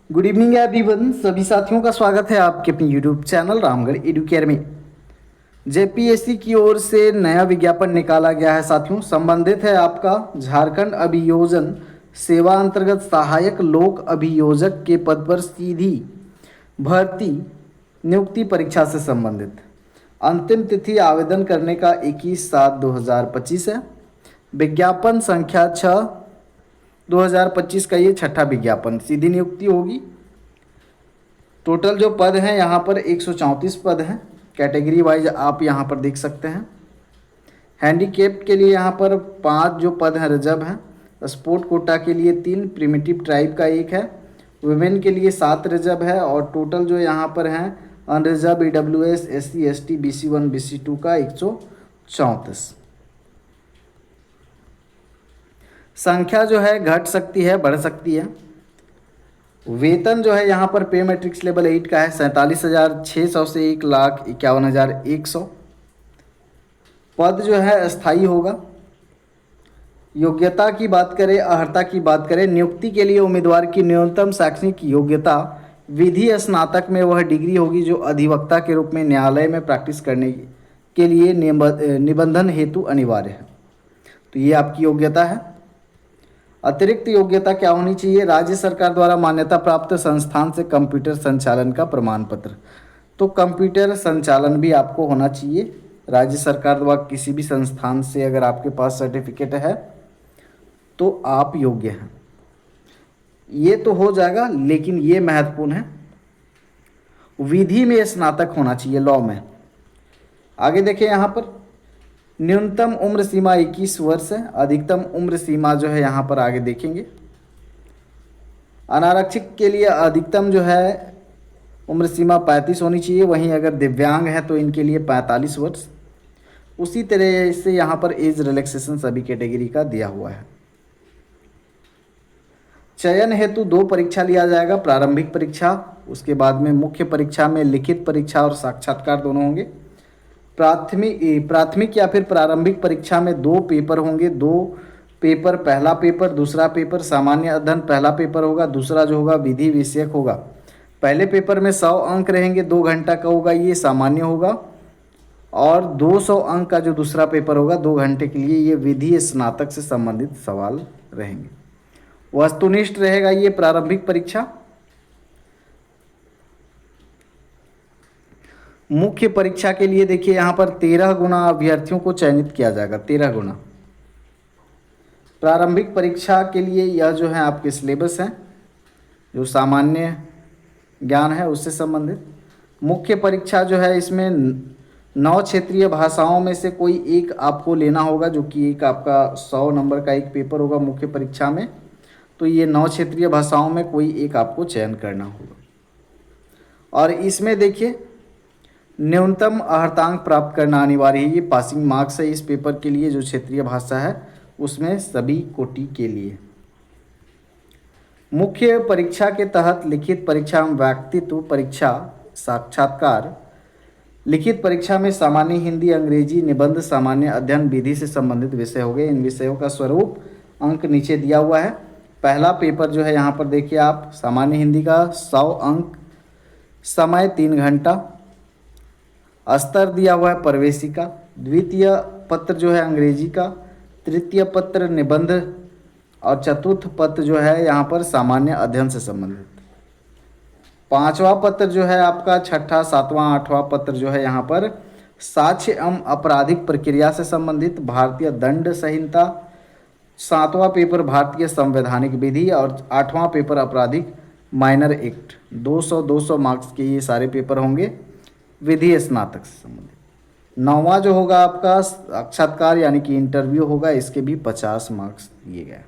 Good evening everyone. सभी साथियों का स्वागत है आपके अपने यूट्यूब चैनल रामगढ़ एडुकेयर में। जेपीएससी की ओर से नया विज्ञापन निकाला गया है साथियों। संबंधित है आपका झारखंड अभियोजन सेवा अंतर्गत सहायक लोक अभियोजक के पद पर सीधी भर्ती नियुक्ति परीक्षा से संबंधित। अंतिम तिथि आवेदन करने का 21/7/2025 है। विज्ञापन संख्या 6/2025 का ये छठा विज्ञापन, सीधी नियुक्ति होगी। टोटल जो पद हैं यहाँ पर 134 पद हैं। कैटेगरी वाइज आप यहाँ पर देख सकते हैं। हैंडीकेप्ड के लिए यहाँ पर 5 जो पद हैं रिजर्व हैं। स्पोर्ट कोटा के लिए 3, प्रिमिटिव ट्राइब का 1 है। वुमेन के लिए 7 रिजर्व है और टोटल जो यहाँ पर हैं unreserved EWS SC ST BC1 BC2 का 134। संख्या जो है घट सकती है, बढ़ सकती है। वेतन जो है यहाँ पर पे मैट्रिक्स लेवल 8 का है 47,600 से 1,51,100। पद जो है अस्थाई होगा। योग्यता की बात करें, अर्हता की बात करें, नियुक्ति के लिए उम्मीदवार की न्यूनतम शैक्षणिक योग्यता विधि स्नातक में वह डिग्री होगी जो अधिवक्ता के रूप में न्यायालय में प्रैक्टिस करने के लिए निबंधन हेतु अनिवार्य है। तो ये आपकी योग्यता है। अतिरिक्त योग्यता क्या होनी चाहिए? राज्य सरकार द्वारा मान्यता प्राप्त संस्थान से कंप्यूटर संचालन का प्रमाण पत्र। तो कंप्यूटर संचालन भी आपको होना चाहिए। राज्य सरकार द्वारा किसी भी संस्थान से अगर आपके पास सर्टिफिकेट है तो आप योग्य हैं। ये तो हो जाएगा, लेकिन ये महत्वपूर्ण है, विधि में स्नातक होना चाहिए, लॉ में। आगे देखिए यहाँ पर न्यूनतम उम्र सीमा 21 वर्ष है। अधिकतम उम्र सीमा जो है यहाँ पर आगे देखेंगे। अनारक्षित के लिए अधिकतम जो है उम्र सीमा 35 होनी चाहिए। वहीं अगर दिव्यांग है तो इनके लिए 45 वर्ष। उसी तरह से यहाँ पर एज रिलैक्सेशन सभी कैटेगरी का दिया हुआ है। चयन हेतु 2 परीक्षा लिया जाएगा, प्रारंभिक परीक्षा, उसके बाद में मुख्य परीक्षा में लिखित परीक्षा और साक्षात्कार दोनों होंगे। प्राथमिक या फिर प्रारंभिक परीक्षा में 2 पेपर होंगे। 2 पेपर, पहला पेपर, दूसरा पेपर सामान्य अध्ययन पहला पेपर होगा, दूसरा जो होगा विधि विषयक होगा। पहले पेपर में 100 अंक रहेंगे, 2 घंटा का होगा, ये सामान्य होगा। और 200 अंक का जो दूसरा पेपर होगा 2 घंटे के लिए, ये विधि स्नातक से संबंधित सवाल रहेंगे। वस्तुनिष्ठ रहेगा ये प्रारंभिक परीक्षा। मुख्य परीक्षा के लिए देखिए यहाँ पर 13 गुना अभ्यर्थियों को चयनित किया जाएगा, 13 गुना। प्रारंभिक परीक्षा के लिए यह जो है आपके सिलेबस हैं, जो सामान्य ज्ञान है उससे संबंधित। मुख्य परीक्षा जो है इसमें 9 क्षेत्रीय भाषाओं में से कोई एक आपको लेना होगा, जो कि एक आपका 100 नंबर का एक पेपर होगा मुख्य परीक्षा में। तो ये 9 क्षेत्रीय भाषाओं में कोई एक आपको चयन करना होगा। और इसमें देखिए न्यूनतम अर्हतांक प्राप्त करना अनिवार्य है। ये पासिंग मार्क्स है इस पेपर के लिए, जो क्षेत्रीय भाषा है उसमें सभी कोटि के लिए। मुख्य परीक्षा के तहत लिखित परीक्षा में व्यक्तित्व परीक्षा, साक्षात्कार। लिखित परीक्षा में सामान्य हिंदी, अंग्रेजी, निबंध, सामान्य अध्ययन, विधि से संबंधित विषय हो गए। इन विषयों का स्वरूप अंक नीचे दिया हुआ है। पहला पेपर जो है यहाँ पर देखिए आप, सामान्य हिंदी का 100 अंक, समय 3 घंटा, स्तर दिया हुआ है प्रवेशी का। द्वितीय पत्र जो है अंग्रेजी का, तृतीय पत्र निबंध और चतुर्थ पत्र जो है यहाँ पर सामान्य अध्ययन से संबंधित। 5वां पत्र जो है आपका, 6ठा, 7वां, 8वां पत्र जो है यहाँ पर साक्ष्य एवं आपराधिक प्रक्रिया से संबंधित, भारतीय दंड संहिता। 7वां पेपर भारतीय संवैधानिक विधि और 8वां पेपर आपराधिक माइनर एक्ट। 200 मार्क्स के ये सारे पेपर होंगे विधि स्नातक से संबंधित। 9वां जो होगा आपका साक्षात्कार यानी कि इंटरव्यू होगा, इसके भी 50 मार्क्स दिए गए।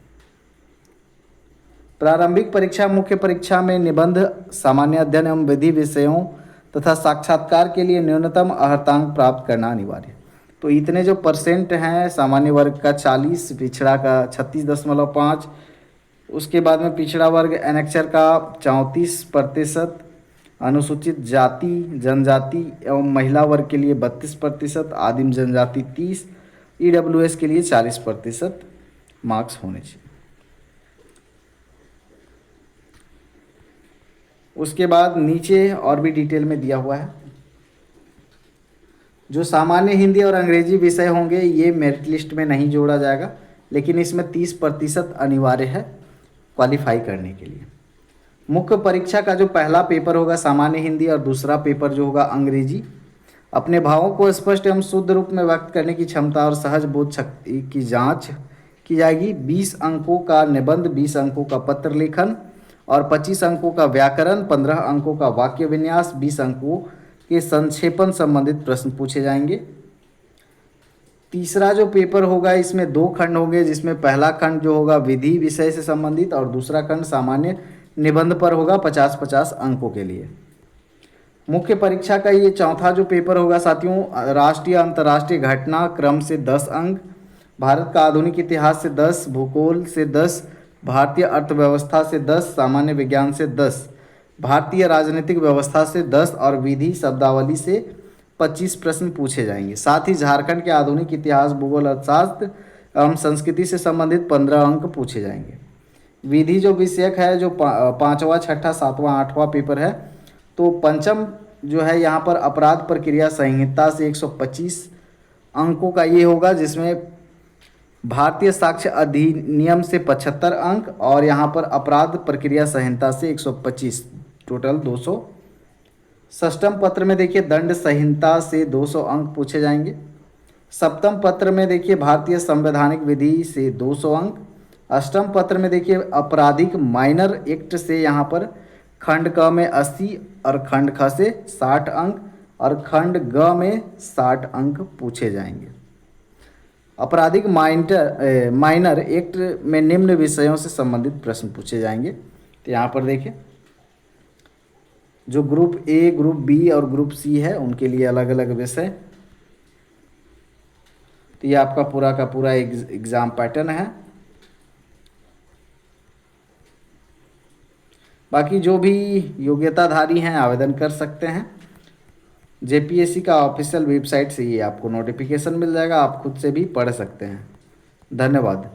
प्रारंभिक परीक्षा, मुख्य परीक्षा में निबंध, सामान्य अध्ययन एवं विधि विषयों तथा साक्षात्कार के लिए न्यूनतम अर्हतांक प्राप्त करना अनिवार्य। तो इतने जो परसेंट हैं, सामान्य वर्ग का 40, पिछड़ा का 36.5, उसके बाद में पिछड़ा वर्ग एनेक्चर का 34%, अनुसूचित जाति जनजाति एवं महिला वर्ग के लिए 32%, आदिम जनजाति 30, EWS के लिए 40% मार्क्स होने चाहिए। उसके बाद नीचे और भी डिटेल में दिया हुआ है। जो सामान्य हिंदी और अंग्रेजी विषय होंगे ये मेरिट लिस्ट में नहीं जोड़ा जाएगा, लेकिन इसमें 30% अनिवार्य है क्वालिफाई करने के लिए। मुख्य परीक्षा का जो पहला पेपर होगा सामान्य हिंदी और दूसरा पेपर जो होगा अंग्रेजी। अपने भावों को स्पष्ट एवं शुद्ध रूप में व्यक्त करने की क्षमता और सहज बोध शक्ति की जांच की जाएगी। 20 अंकों का निबंध, 20 अंकों का पत्र लेखन और 25 अंकों का व्याकरण, 15 अंकों का वाक्य विन्यास, 20 अंकों के संक्षेपण संबंधित प्रश्न पूछे जाएंगे। तीसरा जो पेपर होगा इसमें 2 खंड होंगे, जिसमें पहला खंड जो होगा विधि विषय से संबंधित और दूसरा खंड सामान्य निबंध पर होगा 50-50 अंकों के लिए। मुख्य परीक्षा का ये चौथा जो पेपर होगा साथियों, राष्ट्रीय अंतर्राष्ट्रीय घटना क्रम से 10 अंक, भारत का आधुनिक इतिहास से 10, भूगोल से 10, भारतीय अर्थव्यवस्था से 10, सामान्य विज्ञान से 10, भारतीय राजनीतिक व्यवस्था से 10 और विधि शब्दावली से 25 प्रश्न पूछे जाएंगे। साथ ही झारखंड के आधुनिक इतिहास, भूगोल, अर्थशास्त्र एवं संस्कृति से संबंधित 15 अंक पूछे जाएंगे। विधि जो विषयक है, जो 5वां, 6ठा, 7वां, 8वां पेपर है, तो पंचम जो है यहाँ पर अपराध प्रक्रिया संहिता से 125 अंकों का ये होगा, जिसमें भारतीय साक्ष्य अधिनियम से 75 अंक और यहाँ पर अपराध प्रक्रिया संहिता से 125, टोटल 200। षष्टम पत्र में देखिए दंड संहिता से 200 अंक पूछे जाएंगे। सप्तम पत्र में देखिए भारतीय संवैधानिक विधि से 200 अंक। अष्टम पत्र में देखिए आपराधिक माइनर एक्ट से यहाँ पर खंड क में 80 और खंड ख से 60 अंक और खंड ग में 60 अंक पूछे जाएंगे। आपराधिक माइनर एक्ट में निम्न विषयों से संबंधित प्रश्न पूछे जाएंगे। तो यहाँ पर देखिए जो ग्रुप ए, ग्रुप बी और ग्रुप सी है उनके लिए अलग अलग विषय। तो ये आपका पूरा का पूरा एग्ज़ाम पैटर्न है। बाकी जो भी योग्यताधारी हैं आवेदन कर सकते हैं। जेपीएससी का ऑफिशियल वेबसाइट से ये आपको नोटिफिकेशन मिल जाएगा, आप खुद से भी पढ़ सकते हैं। धन्यवाद।